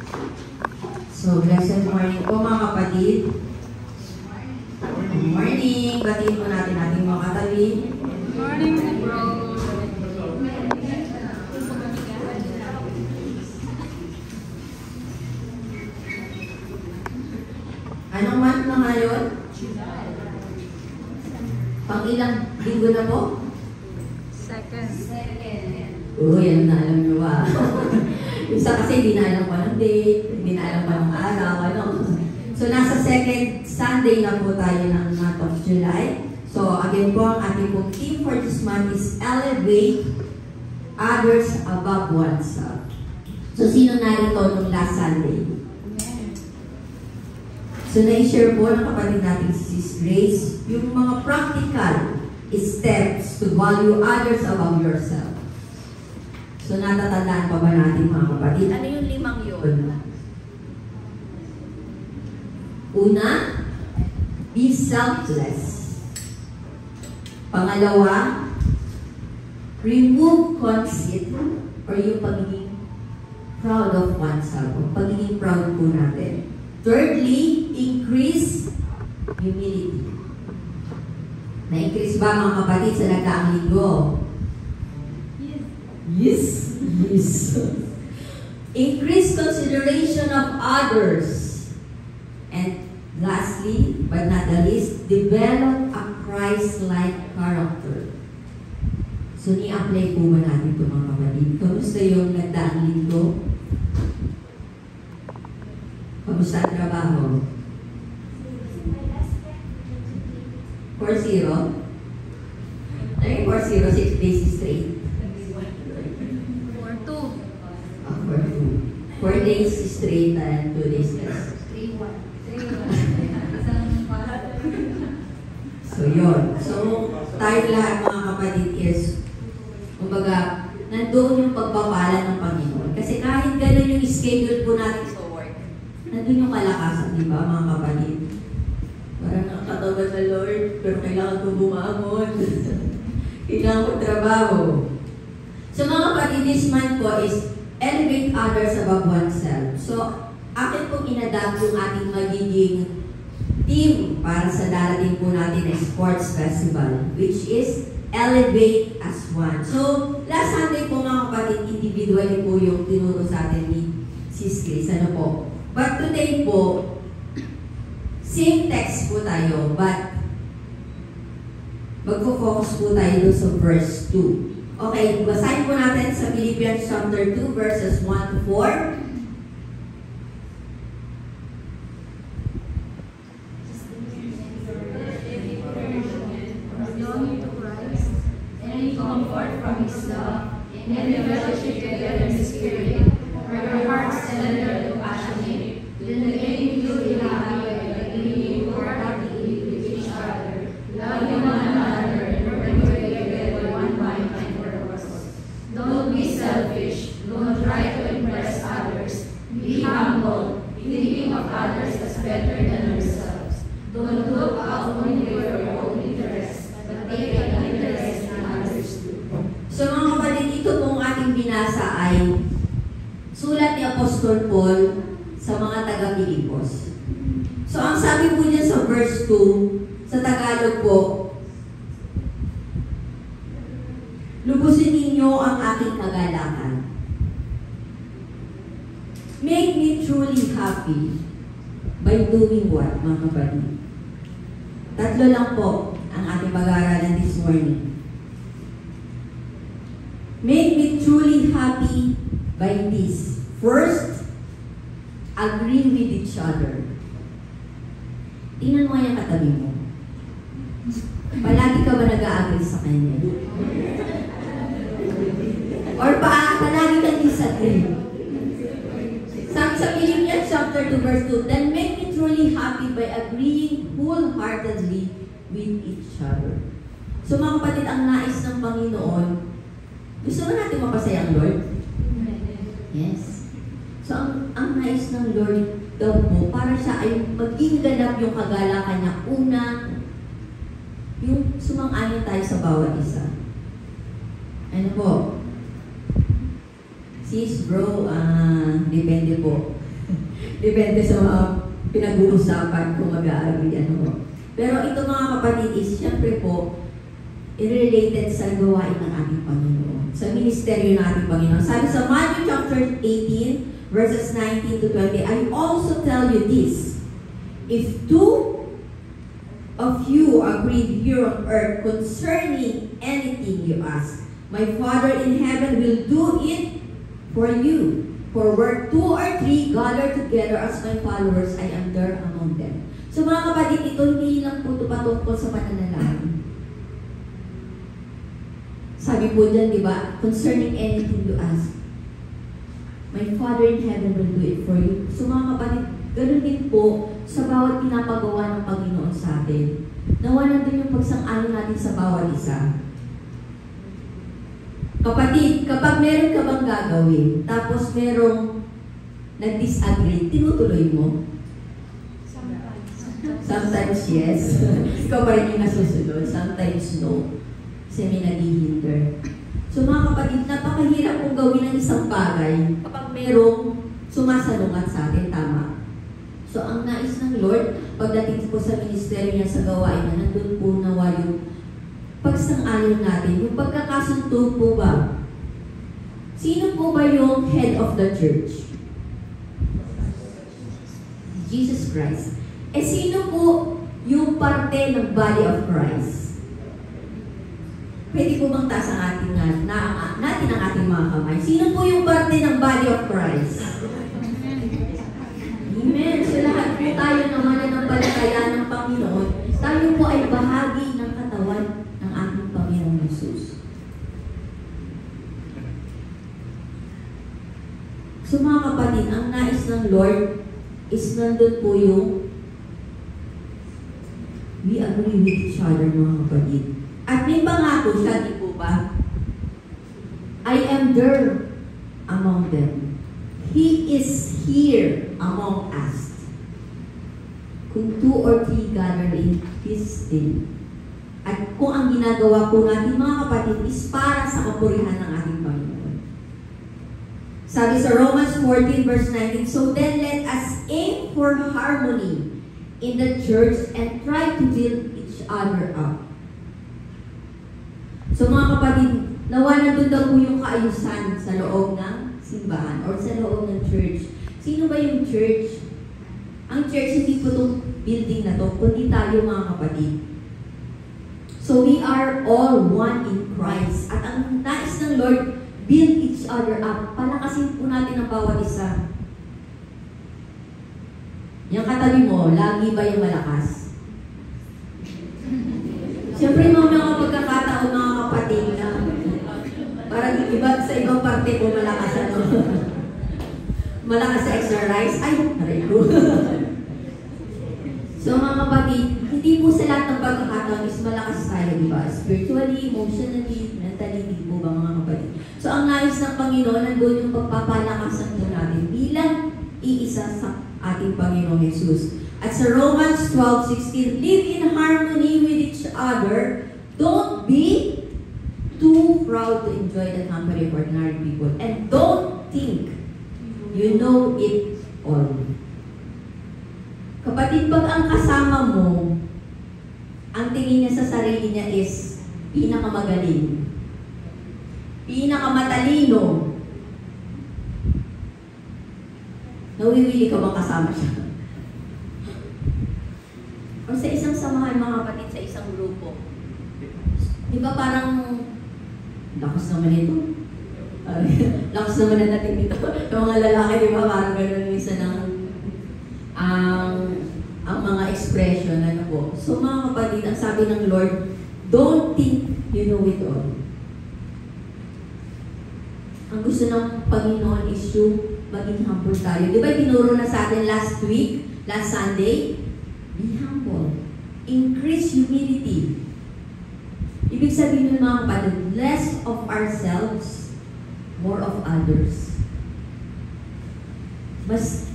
So, blessed morning po mga kapatid. Good morning. Batiin po natin ating mga katabi. Good morning, bro. Anong month na ngayon? Pang ilang linggo na po? Second. Yan na alam nyo ba? Isa kasi hindi na alam pa ng date, hindi na alam pa ng araw, ano. So, nasa second Sunday na po tayo ng month of July. So, again po, ang ating pong theme for this month is Elevate Others Above Oneself. So, sino narito nung last Sunday? So, na-share po ng kapatid natin si Sis Grace yung mga practical steps to value others above yourself. So, natatandaan pa ba natin mga kapatid? Ano yung 5 yun? Una, be selfless. Pangalawa, remove conceit or yung pagiging proud of oneself. Yung pagiging proud po natin. Thirdly, increase humility. Na-increase ba mga kapatid sa nagdaang linggo? Yes. Increase consideration of others. And lastly, but not the least, develop a Christ-like character. So, ni-apply po ba natin ito mga kapatid? Kamusta yung nagdaang linggo? Kamusta ang trabaho? 4-0? Ano yung 4-0? 6 days straight? 4 days straight and 2 days rest. 3-1. So, yun. So, tayo lahat mga kapatid is, kumbaga, nandoon yung pagpapala ng Panginoon. Kasi kahit ganun yung schedule po natin sa work, nandun yung kalakasan, di ba mga kapatid? Parang nakakatawad na Lord, pero kailangan ko bumangon. Kailangan ko trabaho. So, mga kapatid, this month po is elevate others above oneself. So, akin pong inadapt yung ating magiging team para sa darating po natin na sports festival, which is Elevate as One. So, last Sunday po mga kapatid, individually po yung tinuro sa atin ni Sis Grace. Ano po? But today po, same text po tayo, but magpo-focus po tayo doon sa verse 2. Okay, basahin po natin sa Philippians chapter 2, verses 1 to 4. Belonging to Christ, and in comfort from His love, and in fellowship together in the Spirit, where your hearts tender and passionate, then again you will happy by living wholeheartedly with each other, loving one another, and working together with one mind and purpose. Don't be selfish. Don't try to impress others. Be humble, thinking of others as better than yourselves. Don't look out only for your own interests, but take an interest in others too. So mga kapatid, ito pong ating binasa ay sulat ni Apostol Paul sa mga taga-Pilipos. So ang sabi po niya sa verse 2, sa Tagalog po, lubusin ninyo ang aking kagalakan. Make me truly happy by doing what, mga kapatid? Tatlo lang po ang ating pag-aaralan this morning. Make me truly happy by this. First, agree with each other. Tingnan mo yung katabi mo. Palagi ka ba nag-a-agree sa kanya? Or palagi ka disagree? Sabi sa Philippians chapter 2 verse 2, then make me truly happy by agreeing wholeheartedly with each other. So mga kapatid, ang nais ng Panginoon, gusto ba natin mapasaya ang Lord? Yes. So ang nais ng Lord daw po, para siya ay maging ganap yung kagalakan niya. Una, yung sumang-ayon tayo sa bawat isa. Ano po? Sis, bro, depende po. Depende sa mga pinag-uusapan kung mag-aaral ano. Pero ito mga kapatid is, syempre po, related sa gawain ng ating Panginoon. Sa ministeryo ng ating Panginoon. Sabi sa Matthew chapter 18, verses 19 to 20, I also tell you this, if two of you agree here on earth concerning anything you ask, my Father in heaven will do it for you. For where 2 or 3 gather together as my followers, I am there among them. So mga kapatid, ito hindi lang po patungkol sa pananalangin. Sabi po dyan, di ba, concerning anything you ask, my Father in heaven will do it for you. So mga kapatid, ganun din po sa bawat pinapagawa ng Panginoon sa atin. Nawa nandun yung pagsang-ayon natin sa bawat isa. Kapatid, kapag meron ka bang gagawin, tapos merong nag-disagree, tinutuloy mo? Sometimes yes. Ikaw pa rin yung nasusunod. Sometimes no. Kasi may naghihinder. So mga kapatid, napakahirap kong gawin ng isang bagay kapag merong sumasalungat sa atin, tama? So ang nais ng Lord, pagdating po sa ministeryo niya sa gawain na nandun po nawa yung pagsang-ayon natin, yung pagkakasundo po ba? Sino po ba yung head of the church? Jesus Christ. Eh sino po yung parte ng body of Christ? Pwede po bang taas ang ating natin ang ating mga kamay? Sino po yung parte ng body of Christ? Amen. So lahat po tayo naman na ng palataya ng Panginoon, tayo po ay bahagi ng katawan ng ating Panginoong Jesus. So mga kapatid, ang nais ng Lord is nandun po yung we agree with each other, mga kapatid. At may pangako siya, di po ba? I am there among them. He is here among us. Kung 2 or 3 gather in His name. At kung ang ginagawa po natin, mga kapatid, is para sa kapurihan ng ating Panginoon. Sabi sa Romans 14 verse 19, so then let us aim for harmony in the church and try to build each other up. So mga kapatid, nawa nandun daw po yung kaayusan sa loob ng simbahan or sa loob ng church. Sino ba yung church? Ang church hindi po itong building na to, kundi tayo mga kapatid. So we are all one in Christ. At ang nais ng Lord, build each other up. Palakasin po natin ang bawat isa. Yung katabi mo, lagi ba yung malakas? Siyempre mga pagkakataon mga kapatid na parang iba sa ibang parte po malakas ano. Malakas sa exercise. Ay, aray ko. So mga kapatid, hindi po sa lahat ng pagkakataon is malakas tayo, di ba? Spiritually, emotionally, mentally, di po ba mga kapatid? So ang nais ng Panginoon, nandun yung pagpapalakasan po natin bilang iisa sa ating Panginoong Jesus. At sa Romans 12:16, live in harmony with each other. Don't be too proud to enjoy the company of ordinary people. And don't think you know it all. Kapatid, pag ang kasama mo, ang tingin niya sa sarili niya is pinakamagaling, pinakamatalino, nawiwili ka bang kasama siya? O sa isang samahan, mga kapatid, sa isang grupo. Di ba parang, lakas naman ito. Lakas naman na natin dito. Yung mga lalaki, di ba parang gano'n minsan ang mga expression, ano po. So mga kapatid, ang sabi ng Lord, don't think you know it all. Ang gusto ng Panginoon is yung maging humble tayo. Di ba tinuro na sa atin last Sunday? Be humble. Increase humility. Ibig sabihin ng mga kapatid, less of ourselves, more of others. Mas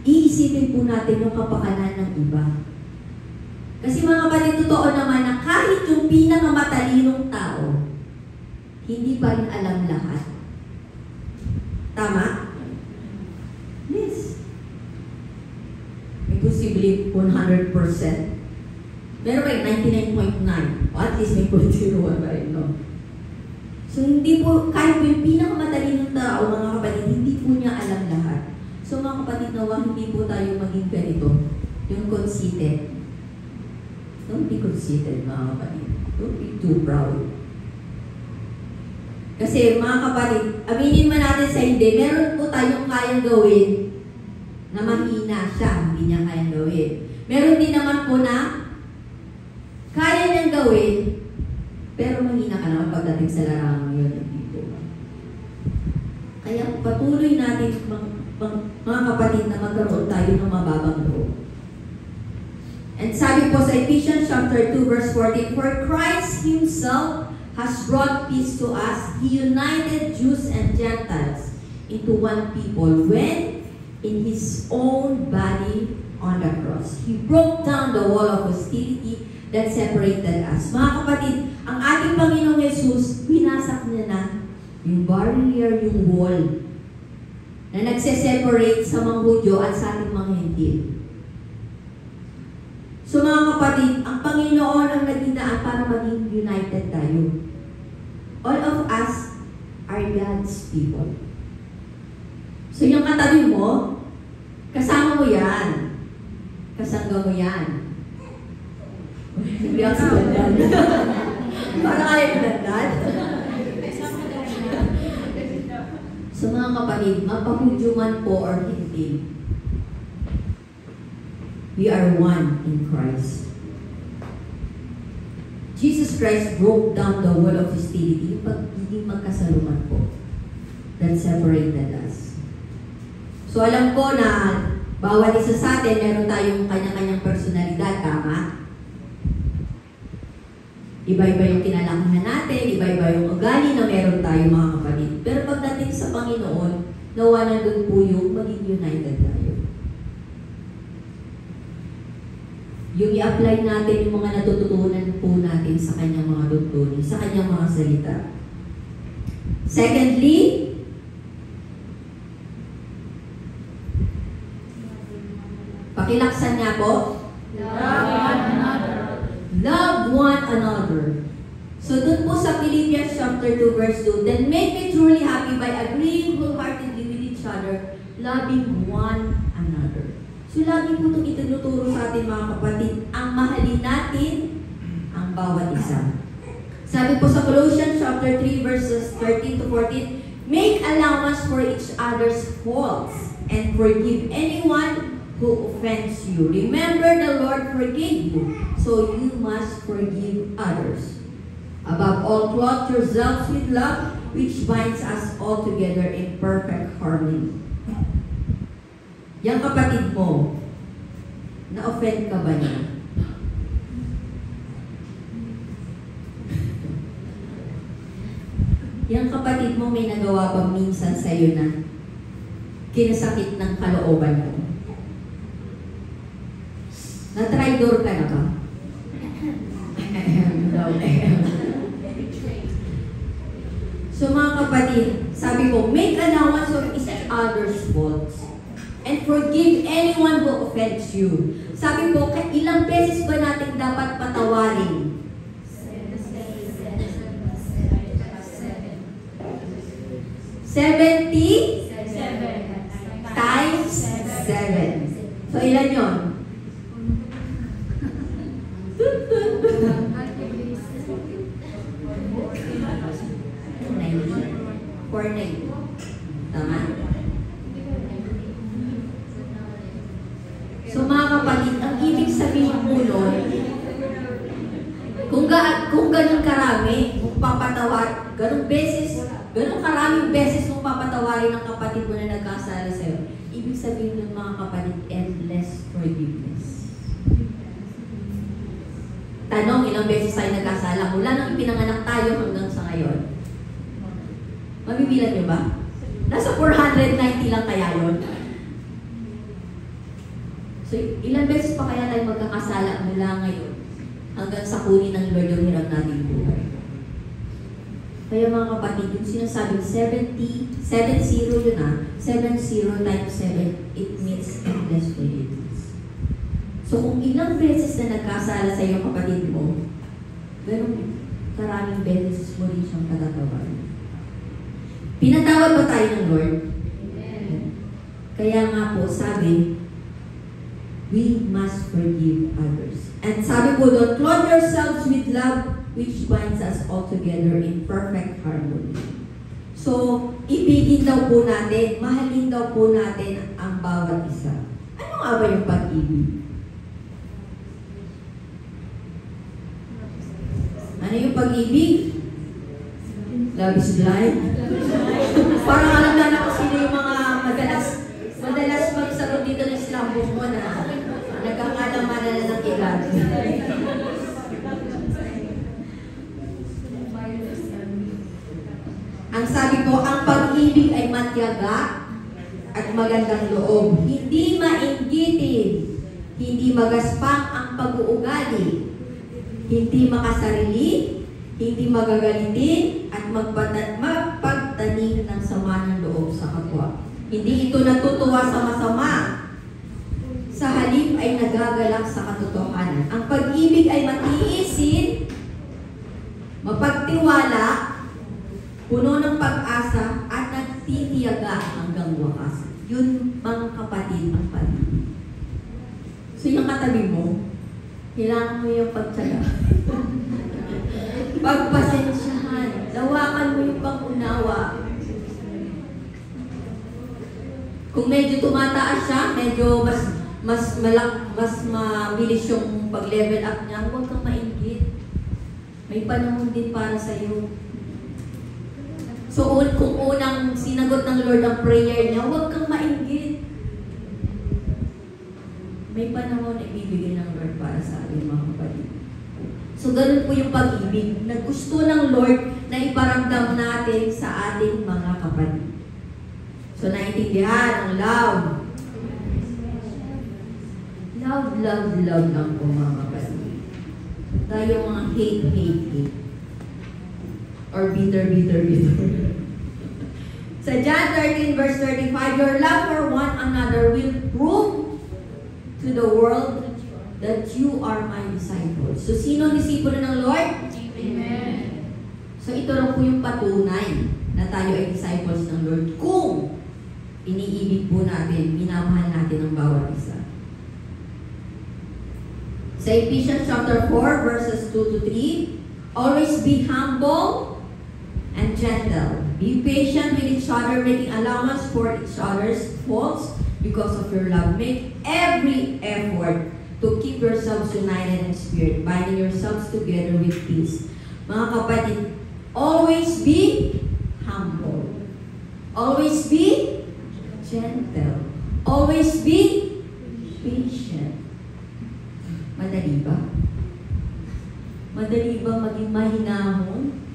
iisipin po natin yung kapakanan ng iba. Kasi mga kapatid, totoo naman na kahit yung pinakamatalinong tao, hindi pa rin alam lahat. Tama? Yes. imposible 100%. Pero kayo, 99.9. O at least may 0.01 pa rin, no? So, hindi po, kahit po yung pinakamatalinong tao, mga kapatid, hindi po niya alam lahat. So, mga kapatid, nawa, hindi po tayo maging ganito. Yung conceited. Don't be conceited, mga kapatid. Don't be too proud. Kasi, mga kapatid, aminin man natin sa hindi, meron po tayong kayang gawin na mahina siya, hindi niya kayang gawin. Meron din naman po na kaya niyang gawin, pero mahina ka naman pagdating sa larangan yun. Hindi po. Kaya patuloy natin, mga kapatid, na magkaroon tayo ng mababang loob. And sabi po sa Ephesians chapter 2 verse 14, "For Christ Himself has brought peace to us. He united Jews and Gentiles into one people when in His own body on the cross. He broke down the wall of hostility that separated us." Mga kapatid, ang ating Panginoong Jesus, binasak niya na yung barrier, yung wall na nagse-separate sa mga Hudyo at sa ating mga Hentil. So mga kapatid, ang Panginoon ang naging daan para maging united tayo. All of us are God's people. So yung katabi mo, kasama mo yan. Kasangga mo yan. Hindi ako sa dandan. Parang ayaw yung dandan. So mga kapatid, mapahudyo man po or hindi, we are one in Christ. Jesus Christ broke down the wall of hostility, yung pagiging magkasaluman po, that separated us. So alam ko na bawat isa sa atin, meron tayong kanya-kanyang personalidad, tama? Iba-iba yung kinalakihan natin, iba-iba yung ugali na meron tayo, mga kapatid. Pero pagdating sa Panginoon, nawa na doon po yung maging united tayo. Yung i-apply natin yung mga natututunan po natin sa kanyang mga tuntunin, sa kanyang mga salita. Secondly, pakilaksan niya po. Love one another. Love one another. So dun po sa Philippians chapter 2 verse 2, "Then make me truly happy by agreeing wholeheartedly with each other, loving one another." So lagi po itong itinuturo sa atin, mga kapatid, ang mahalin natin ang bawat isa. Sabi po sa Colossians chapter 3 verses 13 to 14, "Make allowance for each other's faults and forgive anyone who offends you. Remember the Lord forgave you, so you must forgive others. Above all, clothe yourselves with love, which binds us all together in perfect harmony." Yang kapatid mo, na-offend ka ba niya? Yang kapatid mo, may nagawa ba minsan sa'yo na kinasakit ng kalooban mo? Na-traitor ka na ba? So mga kapatid, sabi ko, make allowance of each other's faults and forgive anyone who offends you. Sabi po, ilang beses ba natin dapat patawarin? 70 times 7. So ilan yun? 490. Tama? So mga kapatid, ang ibig sabihin po nun, kung ganun karami, kung papatawar, ganun karaming beses mong papatawarin ng kapatid mo na nagkasala sa'yo, ibig sabihin nun, mga kapatid, endless forgiveness. Tanong, ilang beses tayo nagkasala? Mula nang ipinanganak tayo hanggang sa ngayon. Mabibilang niyo ba? Nasa 490 lang kaya yun. So, ilang beses pa kaya tayo magkakasala mula ngayon hanggang sa kunin ng Lord yung hirap nating buhay. Kaya mga kapatid, yung sinasabing 70 yun 70 times 7, it means endless forgiveness. So kung ilang beses na nagkasala sa iyo kapatid mo, ganun karaming beses mo rin siyang patatawarin. Pinatawad ba tayo ng Lord? Kaya nga po, sabi, we must forgive others. And sabi po doon, clothe yourselves with love which binds us all together in perfect harmony. So, ibigin daw po natin, mahalin daw po natin ang bawat isa. Ano nga ba yung pag-ibig? Ano yung pag-ibig? Love is blind. Parang alam na kung sino yung mga madalas magsagot dito ng Islam book mo na nagkakalaman na ng ilan. Ang sabi ko, ang pag-ibig ay matyaga at magandang loob. Hindi mainggitin, hindi magaspang ang pag-uugali, hindi makasarili, hindi magagalitin, at magpagtanim ng sama ng loob sa kapwa. Hindi ito natutuwa sa masama. Sa halip ay nagagalak sa katotohanan. Ang pag-ibig ay matiisin, mapagtiwala, puno ng pag-asa, at nagtitiyaga hanggang wakas. Yun, mga kapatid, ang pag-ibig. So yung katabi mo, kailangan mo yung pagtsaga. Pagpasensyahan, lawakan mo yung pangunawa. Kung medyo tumataas siya, medyo mas mabilis yung pag-level up niya, huwag kang mainggit. May panahon din para sa'yo. So, kung unang sinagot ng Lord ang prayer niya, huwag kang mainggit. May panahon na ibibigay ng Lord para sa ating mga kapatid. So, ganun po yung pag-ibig na gusto ng Lord na iparamdam natin sa ating mga kapatid. So, naintindihan ang love. Love lang po mga kapatid. Tayo mga hate. Or bitter. Sa John 13 verse 35, your love for one another will prove to the world that you are my disciples. So, sino ang disipulo ng Lord? Amen. So, ito lang po yung patunay na tayo ay disciples ng Lord. Kung iniibig po natin, minamahal natin ang bawat isa. Sa Ephesians chapter 4, verses 2 to 3, always be humble and gentle. Be patient with each other, making allowance for each other's faults because of your love. Make every effort to keep yourselves united in spirit, binding yourselves together with peace. Mga kapatid, always be humble. Always be gentle. Always be patient. Madali ba? Madali ba maging mahinahon?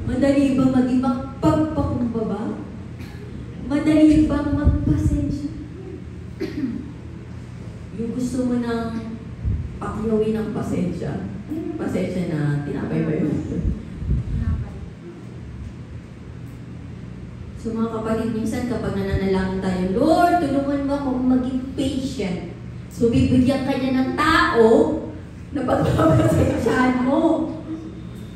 Madali ba maging magpagpakumbaba? Madali ba magpasensya? Yung gusto mo ng pakyawin ng pasensya. Pasensya na tinapay ba yun? So mga kapatid, minsan kapag nananalangin tayo, Lord, tulungan mo akong maging patient. So bibigyan ka niya ng tao na pagpapasensyahan mo.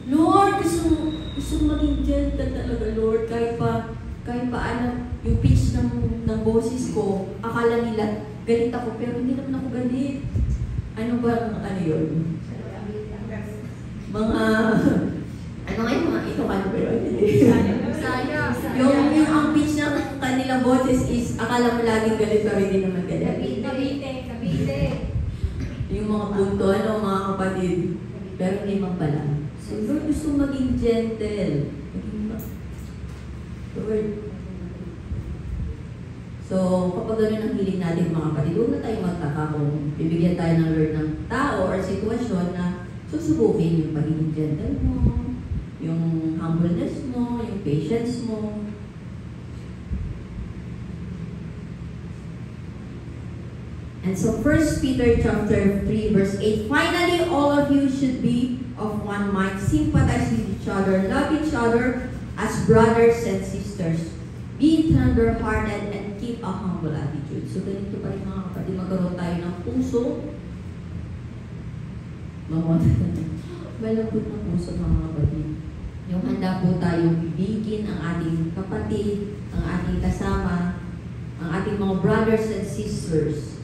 Lord, gusto maging gentle talaga, Lord. Kahit pa yung pitch ng boses ko, akala nila galit ako, pero hindi naman ako galit. Ano ba, yun? Ito ka pero hindi. Yung ang pitch ng kanilang boses is, akala mo laging galit, pero hindi naman galit. Kabite. Yung mga punto, mga kapatid. Pero hindi man pala. So, Lord, gusto maging gentle. Lord. So, kapag gano'n ang hiling natin mga kapatid, huwag na tayo magtaka kung bibigyan tayo ng Lord ng tao or sitwasyon na susubukin yung pagiging gentle mo, yung humbleness mo, yung patience mo. And so 1 Peter chapter 3 verse 8, finally all of you should be of one mind, sympathize with each other, love each other as brothers and sisters. Be tender-hearted and keep keep a humble attitude. So, ganito pa rin mga kapatid, magkaroon tayo ng puso. Malambot ng puso mga kapatid. Yung handa po tayong ibigin ang ating kapatid, ang ating kasama, ang ating mga brothers and sisters.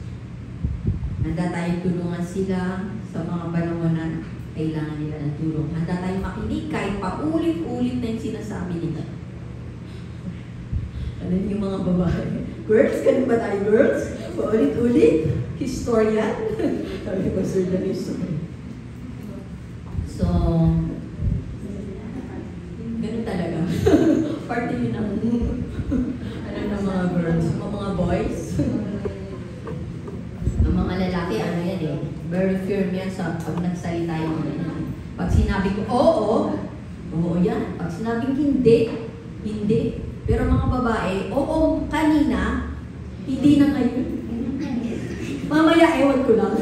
Handa tayong tulungan sila sa mga panahon na kailangan nila ng tulong. Handa tayong makinig kahit paulit-ulit na yung sinasabi nila. Ano yung mga babae? Girls, ganun ba tayo girls? Paulit-ulit? Historian? Sabi ko, sir, na history. So, ganun talaga. Parte yun ng mga girls, mga boys. Ang mga lalaki, ano yan eh, very firm yan sa pag nagsalita yung pag sinabi ko, oo yan. Pag sinabing hindi, hindi. Pero mga babae, oo kanina, hindi na ngayon. Mamaya, ewan ko lang.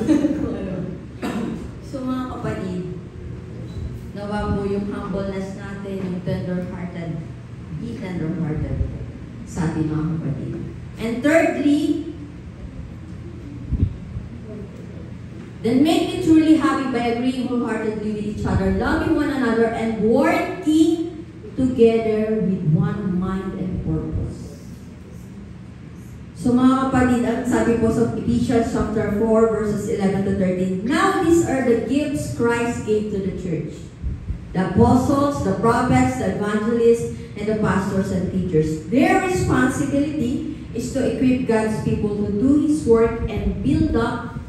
So mga kapatid, nawa po yung humbleness natin, yung tender-hearted, be tender-hearted sa ating mga kapatid. And thirdly, then make me truly happy by agreeing wholeheartedly with each other, loving one another, and working together with one mind and purpose. So mga kapatid, ang sabi po sa Ephesians chapter 4, verses 11 to 13, now these are the gifts Christ gave to the church. The apostles, the prophets, the evangelists, and the pastors and teachers. Their responsibility is to equip God's people to do His work and build up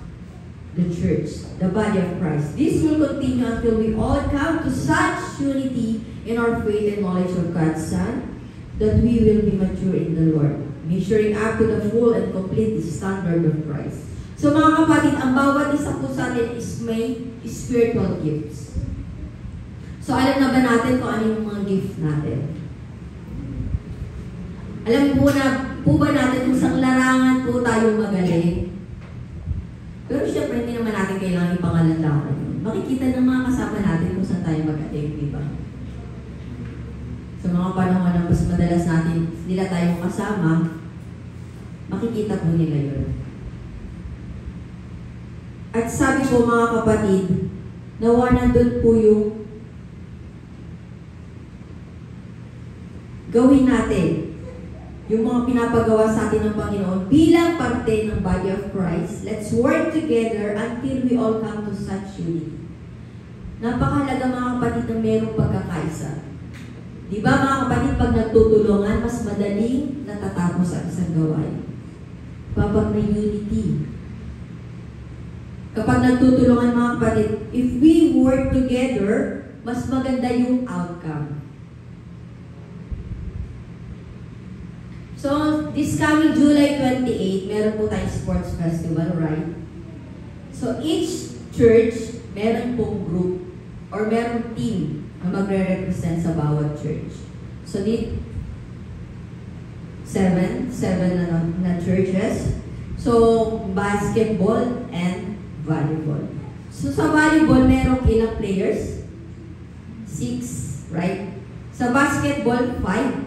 the church, the body of Christ. This will continue until we all come to such unity in our faith and knowledge of God's Son, that we will be mature in the Lord, measuring up to the full and complete standard of Christ. So mga kapatid, ang bawat isa po sa atin is may spiritual gifts. So alam na ba natin kung ano yung mga gift natin? Alam po ba natin kung saan larangan po tayo magaling? Pero syempre, hindi naman natin kailangan ipangalandakan yun. Makikita ng mga kasama natin kung saan tayo magaling, di ba? Sa mga panahon na mas madalas natin nila tayong kasama, makikita po nila yun. At sabi po mga kapatid, nawa nandun po yung gawin natin yung mga pinapagawa sa atin ng Panginoon bilang parte ng body of Christ. Let's work together until we all come to such unity. Napakahalaga mga kapatid na mayroong pagkakaisa. Di ba mga kapatid, pag nagtutulungan, mas madaling natatapos ang isang gawain. Kapag may unity. Kapag nagtutulungan mga kapatid, if we work together, mas maganda yung outcome. So, this coming July 28, meron po tayong sports festival, right? So, each church, meron pong group or meron team na magre-represent sa bawat church. So, seven na churches. So, basketball and volleyball. So, sa volleyball, meron ilang players? 6, right? Sa basketball, 5.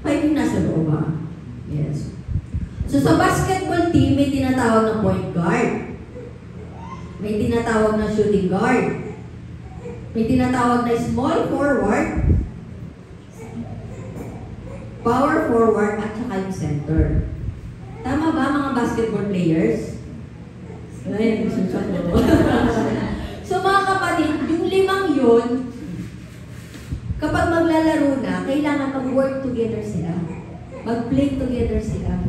5 yung nasa loob ba? Yes. So sa basketball team, may tinatawag na point guard. May tinatawag na shooting guard. May tinatawag na small forward, power forward, at saka yung center. Tama ba mga basketball players? Ay, so mga kapatid, yung 5 yun, kapag maglalaro na, kailangan mag-work together sila. Mag-play together sila.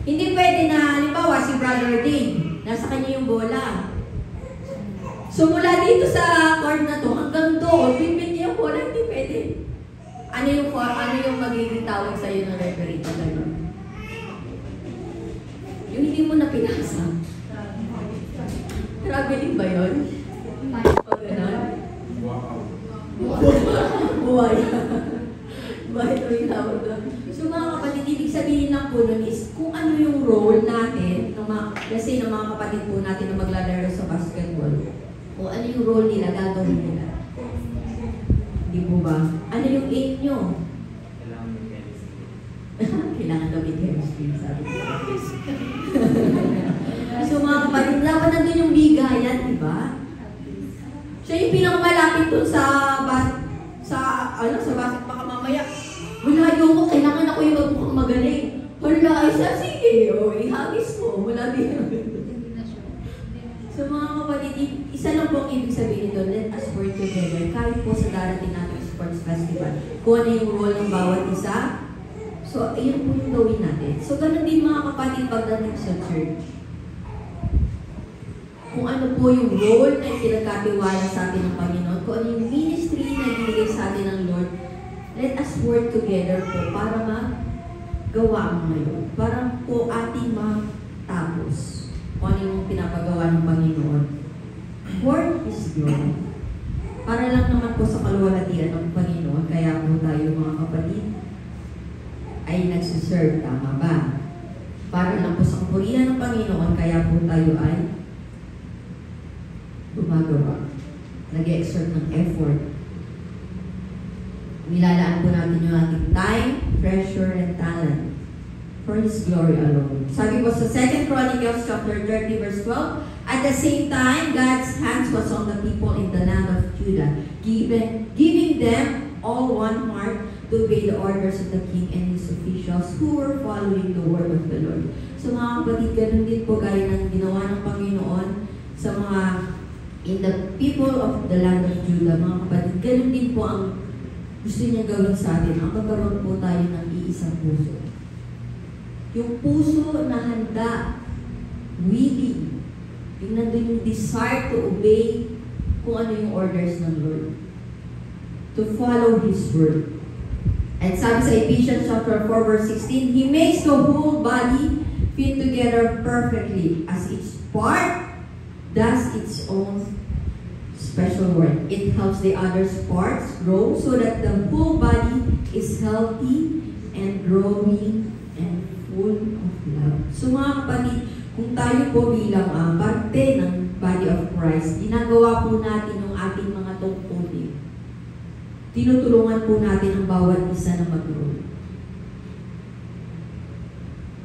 Hindi pwede na, halimbawa, si Brother Dave, nasa kanya yung bola. So mula dito sa court na to, hanggang doon, pinpin niya yung bola, hindi pwede. Ano yung magiging tawag sa'yo ng referee talaga? Yung hindi mo na pinasa. Traveling ba yun? O gano'n? Buhay. Buhay ito yung tawag doon. So mga kapatid, ibig sabihin lang po nun is kung ano yung role natin, kasi ng mga kapatid po natin na maglalaro sa basketball, o ano yung role nila, gagawin nila. Hindi po ba? Ano yung aim nyo? kailangan daw i-chemistry, sabi ko. So mga kapatid, dapat nandun yung bigayan, di ba? Siya yung pinakamalapit dun sa bakit baka mamaya. Wala yung kailangan ako yung mukhang magaling. Wala, siya, sige, ihagis mo. Wala din. So mga kapatid, isa lang po ang ibig sabihin nito, let us work together. Kahit po sa darating natin sports festival, kung ano yung role ng bawat isa, so ayun po yung gawin natin. So ganun din mga kapatid pagdating sa church. Kung ano po yung role na pinagkatiwala sa atin ng Panginoon, kung ano yung ministry na binigay sa atin ng Lord, let us work together po para magawa ang ngayon. Para po ating matapos kung ano yung pinapagawa ng Panginoon. For His glory. Para lang naman po sa kaluwalhatian ng Panginoon, kaya po tayo mga kapatid ay nagsiserve, tama ba? Para lang po sa kapurihan ng Panginoon, kaya po tayo ay gumagawa. Nag-exert ng effort. Nilalaan po natin yung ating time, treasure, and talent for His glory alone. Sabi po sa 2 Chronicles chapter 30 verse 12, at the same time, God's hands was on the people in the land of Judah, giving them all one heart to obey the orders of the king and his officials who were following the word of the Lord. So mga kapatid, ganun din po gaya ng ginawa ng Panginoon sa mga in the people of the land of Judah, mga kapatid, ganun din po ang gusto niya gawin sa atin. Ang magkaroon po tayo ng iisang puso. Yung puso na handa, willing, yung nandun yung desire to obey kung ano yung orders ng Lord. To follow His word. And sabi sa Ephesians chapter 4 verse 16, He makes the whole body fit together perfectly as each part does its own special work. It helps the other parts grow so that the whole body is healthy and growing and full of love. So mga kapatid, kung tayo po bilang parte ng body of Christ, ginagawa po natin yung ating mga tungkulin. Tinutulungan po natin ang bawat isa na mag-grow.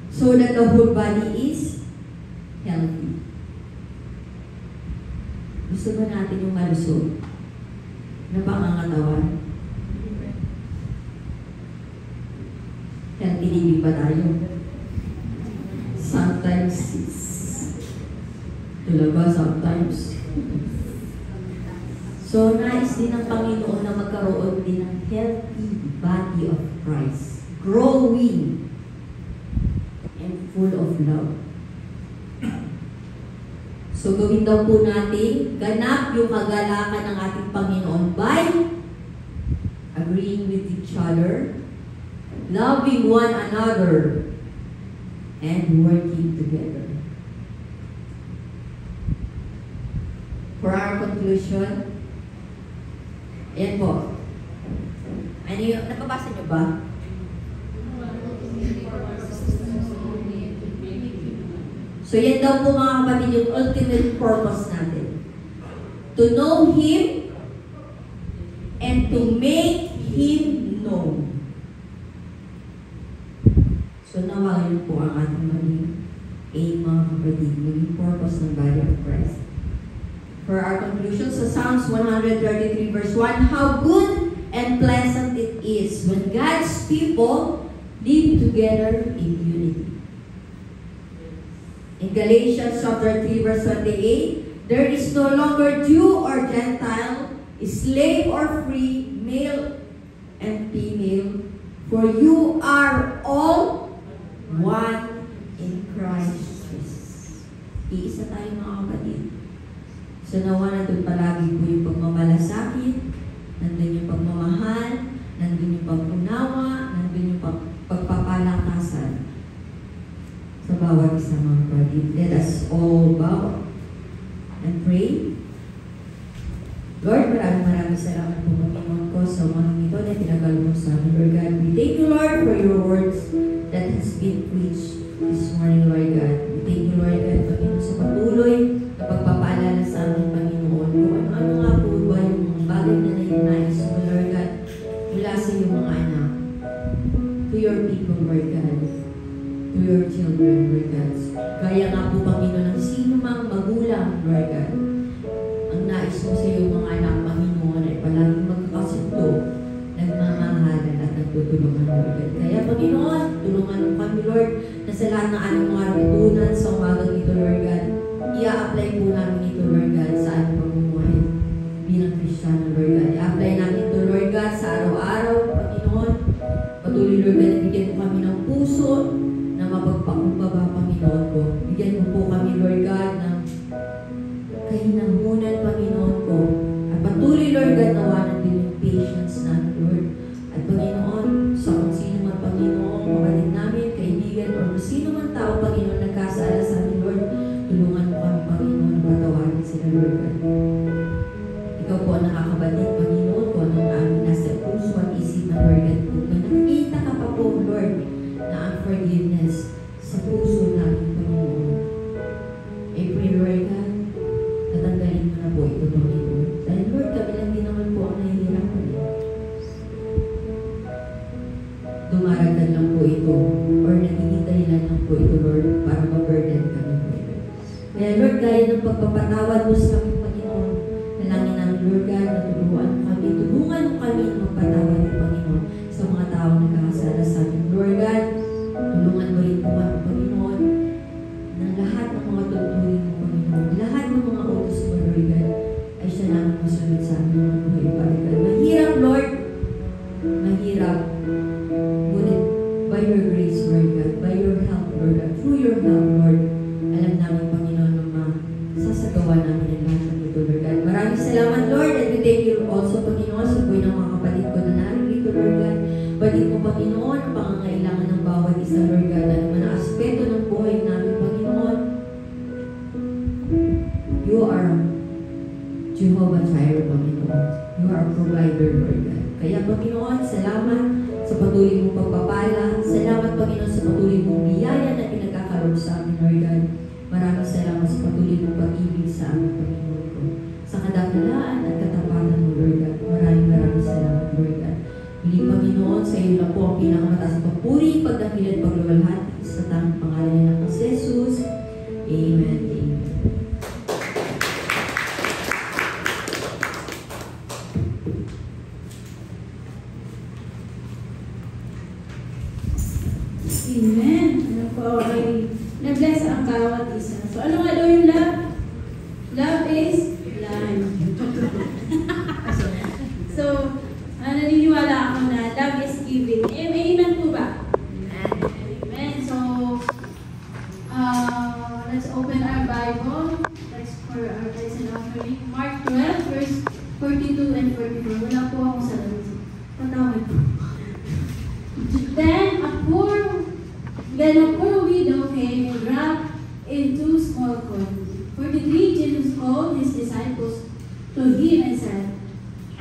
So that the whole body is healthy. Gusto ba natin yung malusog na pangangatawan? Healthy living ba tayo? Sometimes talaga, sometimes. So, nais din ng Panginoon na magkaroon din ng healthy body of Christ. Growing and full of love. So, gawin daw po natin, ganap yung kagalakan ng ating Panginoon by agreeing with each other, loving one another, and working together. For our conclusion, ayan po. Ano yung, napabasa niyo ba? So yan daw po mga kapatid yung ultimate purpose natin. To know Him and to make Him known. So nawa yun po ang ating maging aim mga kapatid, maging purpose ng body of Christ. For our conclusion, sa Psalms 133 verse 1, how good and pleasant it is when God's people live together in unity. In Galatians chapter 3 verse 28, there is no longer Jew or Gentile, slave or free, male and female, for you are all one in Christ Jesus. Iisa tayo mga kapatid. So nawa nandun palagi po yung pagmamalasakit, nandun yung pagmamahal, nandun yung pag-unawa, nandun yung pagpapalakasan sa bawat isa mga kapatid. Let us all bow and pray. Lord, maraming salamat po Panginoon ko sa mga ito na pinagalo mo sa amin. Lord God, we thank you Lord for your words that has been preached this morning, Lord God. We thank you Lord God, Panginoon, sa patuloy na pagpapaalala sa amin, Panginoon. Kung ano nga po ba yung bagay na nainais mo, Lord God, mula sa iyong mga anak, to your people, Lord God. your children, Lord God. Kaya nga po, Panginoon, ng sino mang magulang, Lord God, ang nais mo sa iyong mga anak, Panginoon, ay palaging magkakasundo, nagmamahalan at nagtutulungan, Lord God. Kaya, Panginoon, tulungan mo kami, Lord, na sa lahat ng aming mga rutunan sa umagang ito, Lord God, i-apply po namin ito, Lord God, sa aming pamumuhay bilang Kristiyano, Lord God. I-apply namin ito, Lord God, sa araw-araw, Panginoon. Patuloy, Lord God, bigyan mo kami ng puso na mapagpakumbaba, Panginoon ko. Bigyan mo po kami, Lord God, ng kahinahunan, Panginoon ko. At patuloy, Lord God, nawanan din yung patience namin, Lord. At Panginoon, sa kung sino man, Panginoon, kapatid namin, kaibigan, o kung sino man tao, Panginoon, nagkasala sa amin, Lord, tulungan mo kami, Panginoon, na patawarin sila, Lord God. Ikaw po ang nakakabatid, Panginoon, ko ng aming nasa puso at isipan, Lord God, po. Na nakita ka pa po, Lord, na unforgiveness sa puso namin, Panginoon. I pray, Lord God, natanggalin mo na po ito, Panginoon. Dahil, Lord, kami lang din naman po ang nahihirapan. Dumaragdan lang po ito, or nagiging dahilan lang po ito, Lord, para ma-burden kami, Lord. Kaya, Lord, gaya ng pagpapatawad mo sa aming Panginoon, nalangin namin, Lord God, na tulungan mo kami na magpatawad ng Panginoon sa mga taong nagkakasala sa amin. Lord God, tulungan mo rin po kami, Panginoon, na lahat ng mga tuturin mo, Panginoon, lahat ng mga utos mo, Lord God, ay siya namin masunod sa amin ng buhay, Father God. Mahirap, Lord. Mahirap. Ngunit, by your grace, Lord God, by your help, Lord God, through your help, Lord, alam namin, Panginoon, na sasagawa namin ang lahat ng ito, Lord God. Maraming salamat, Lord, and we thank you also, Panginoon, sa buhay ng mga kapatid ko na narito, Lord God. Batid mo, Panginoon, ang pangangailangan ng bawat isa, Lord God, at mga aspeto ng buhay namin, Panginoon. You are Jehovah Jireh, Panginoon. You are a provider, Lord God. Kaya, Panginoon, salamat sa patuloy mong pagpapala. Salamat, Panginoon, sa patuloy mong biyaya na pinagkakaroon sa amin, Lord God. Maraming salamat sa patuloy mong pag-ibig sa amin, Panginoon ko. Sa kadakilaan at katapatan mo, Lord God. Maraming salamat, Lord God. Muli, Panginoon, sa iyo lang po ang pinakamataas na papuri, pagdakil at pagluwalhati sa tanging pangalan ng Jesus. Amen. Amen. Amen. Ano po ay na-bless ang bawat isa. So, ano nga daw yung love? Love is blind. So, naniniwala ako na love is giving. Amen po ba? Amen. So, let's open our Bible. Let's for our lesson offering. Mark 12, verse 42 and 44. Wala po ako sa labas. Patawin po. Then a poor widow came and wrapped in 2 small coins. 43, Jesus called his disciples to him and said,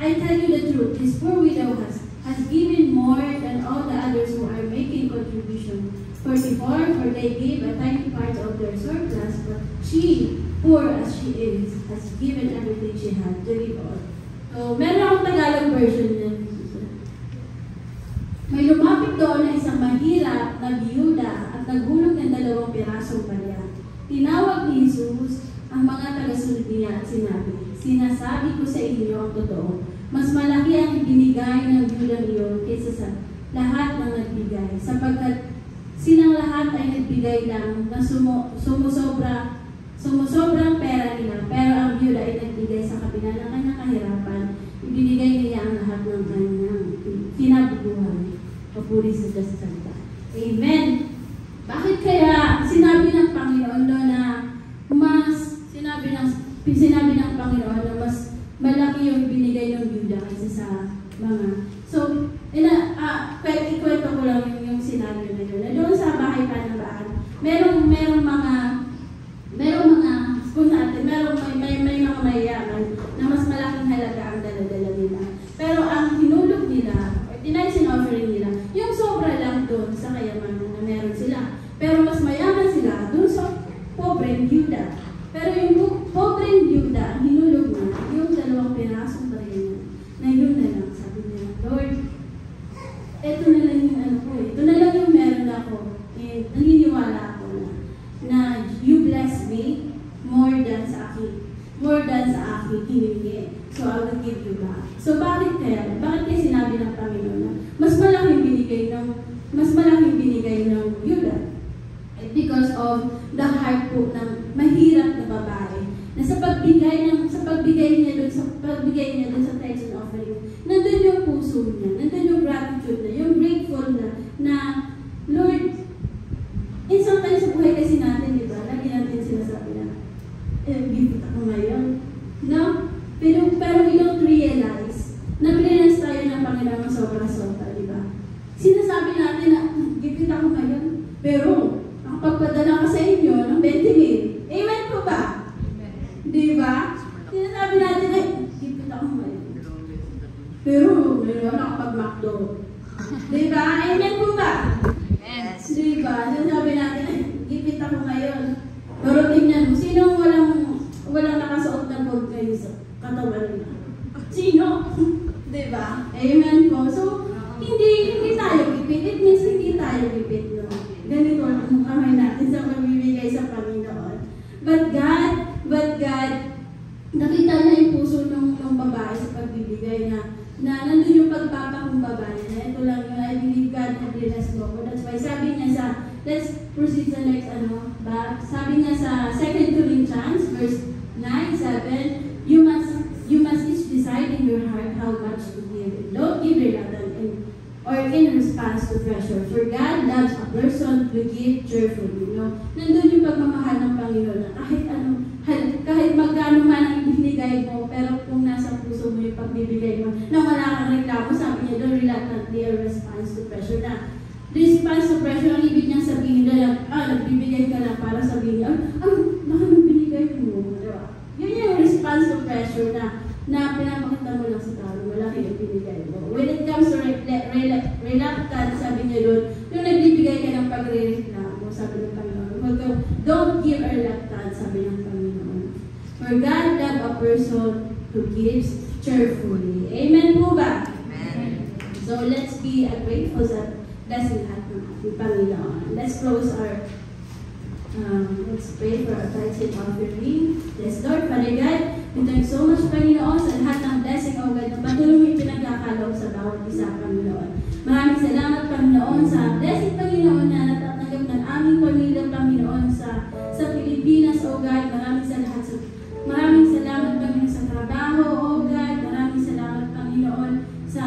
I tell you the truth, this poor widow has given more than all the others who are making contribution. 44, for they gave a tiny part of their surplus, but she, poor as she is, has given everything she had to live on. So, meron akong Tagalog version niya. May lumapit doon na isang mahirap na biyuda at naghulog ng 2 pirasong palya. Tinawag ni Jesus ang mga tagasunod niya at sinabi, sinasabi ko sa inyo ang totoo, mas malaki ang ibinigay ng biyudang iyon kaysa sa lahat ng nagbigay, sapagkat silang lahat ay nagbigay lang na sumusobrang pera nila, pero ang biyuda ay nagbigay sa kabila ng kanyang kahirapan, ibinigay niya ang lahat ng kanyang kinabubuhan. Papuri sa Diyos sa salita. Amen. Bakit kaya sinabi ng Panginoon doon na sinabi ng Panginoon na mas malaki yung binigay ng Biyuda kaysa sa mga. So, ikwento ko lang yung sinabi na yun. Na doon sa bahay Panambaan, merong mga kung natin, may mga mayayaman na mas malaking halaga ang dala-dala nila. Pero ang hinulog nila, tinisin offering nila, yung sobra lang doon sa kayamanan na meron sila. Pero mas mayaman sila doon sa pobreng byuda. Pero yung pobreng byuda, ang hinulog na, yung 2 pirasong barya na yun na lang. Sabi niya, Lord, eto na lang yung ito na lang yung meron ako. Naniniwala me, more than sa akin hiningi. So I will give you back. So bakit kaya? Bakit kaya sinabi ng Panginoon na mas malaking binigay ng Judah? Because of the heart po ng mahirap na babae na sa pagbigay niya dun sa tithes and offering, nandun yung puso niya, nandun yung gratitude na, yung grateful na Lord, sometimes sa buhay kasi natin, di ba, lagi natin sinasabi na, gift ako ngayon. No? Pero we don't realize na blessed tayo ng Panginoon ng sobra-sobra, di ba? Sinasabi natin na, gift ako ngayon, pero ang pagpadala ka sa inyo ng 20,000. Amen po ba? Di ba? Sinasabi natin ay, gift ako ngayon. Pero, meron ako pag-McDo. Di ba? Amen po ba? Yes. Di ba? Sinasabi natin ay, gift ako ngayon. Pero tingnan mo, sino walang nakasuot ng gold kayo sa katawan nila? Sino? Di ba? Amen po. So, hindi tayo gipit. It means hindi tayo gipit. No? Ganito ang kamay natin sa pagbibigay sa Panginoon. But God, nakita niya yung puso ng babae sa pagbibigay na nandun yung pagpapakumbaba niya. Ito lang yung I believe God had blessed mo. That's why sabi niya sa, let's proceed sa next sabi niya sa 2 Corinthians verse 9-7, you must each decide in your heart how much to give. Don't give reluctantly or in response to pressure. For God loves a person to give cheerfully. Nandun yung pagmamahal ng Panginoon na kahit magkano man ang ibinigay mo, pero kung nasa puso mo yung pagbibigay mo, na wala kang reklamo, sabi niya, don't reluctantly or response to pressure na. Response to pressure, ang ibig niyang sabihin na, nagbibigay ka lang para sabihin niya, baka nang binigay mo. Diba? Yun yung response to pressure na pinapakita mo lang sa tao, malaki yung binigay mo. When it comes to reluctant, sabi niya doon, yung nagbibigay ka ng pagre-reklamo, sabi ng Panginoon, don't give a reluctant, sabi ng Panginoon. For God loves a person who gives cheerfully. Amen po ba? Amen. So let's be grateful sa blessing at ng ating Panginoon. Let's close our let's pray for our tithes and offering. Yes, Lord, Father God, we thank so much, Panginoon, sa lahat ng blessing, O God, na patuloy mo ipinagkakaloob sa bawat isa, Panginoon. Maraming salamat, Panginoon, sa blessing, Panginoon, na natatanggap ng aming pamilya, Panginoon, sa Pilipinas, O God. Maraming salamat, Panginoon, sa trabaho, O God. Maraming salamat, Panginoon, sa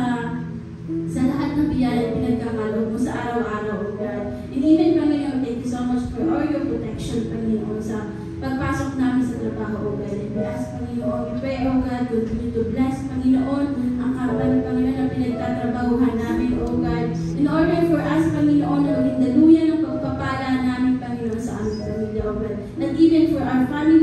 lahat ng biyaya pinagkakaloob mo sa araw-araw, O God. And even, Panginoon, thank you so much for all your protection, Panginoon, sa pagpasok namin sa trabaho, O God. And we ask, Panginoon, we pray, O God, continue to bless, Panginoon, ang company, Panginoon, na pinagtatrabahuhan namin, O God. In order for us, Panginoon, na maging daluyan ng pagpapala namin, Panginoon, sa aming pamilya, O God. Not even for our family,